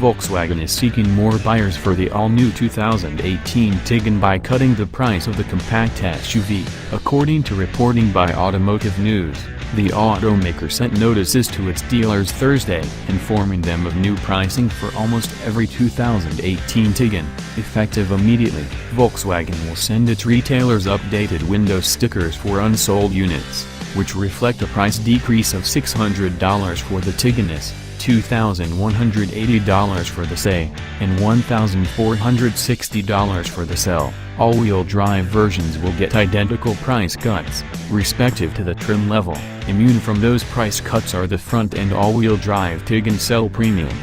Volkswagen is seeking more buyers for the all-new 2018 Tiguan by cutting the price of the compact SUV. According to reporting by Automotive News, the automaker sent notices to its dealers Thursday, informing them of new pricing for almost every 2018 Tiguan. Effective immediately, Volkswagen will send its retailers updated window stickers for unsold units, which reflect a price decrease of $600 for the Tiguan S, $2,180 for the SE, and $1,460 for the SEL. All-wheel drive versions will get identical price cuts, respective to the trim level. Immune from those price cuts are the front-end all-wheel drive Tiguan SEL Premium.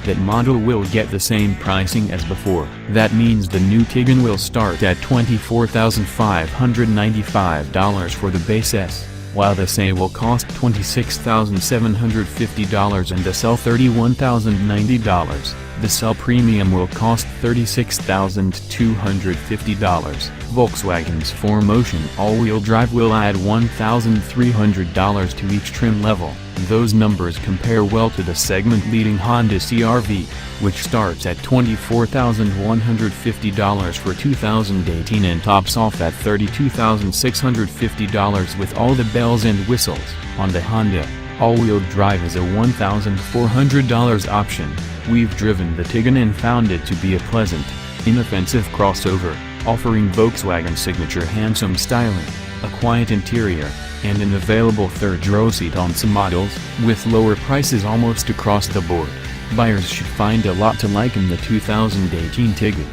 That model will get the same pricing as before. That means the new Tiguan will start at $24,595 for the base S, while the SE will cost $26,750 and the SEL $31,090. The SEL Premium will cost $36,250. Volkswagen's 4Motion all-wheel drive will add $1,300 to each trim level. Those numbers compare well to the segment-leading Honda CR-V, which starts at $24,150 for 2018 and tops off at $32,650 with all the bells and whistles. On the Honda, all-wheel drive is a $1,400 option. We've driven the Tiguan and found it to be a pleasant, inoffensive crossover, offering Volkswagen signature handsome styling, a quiet interior, and an available third-row seat on some models, with lower prices almost across the board. Buyers should find a lot to like in the 2018 Tiguan.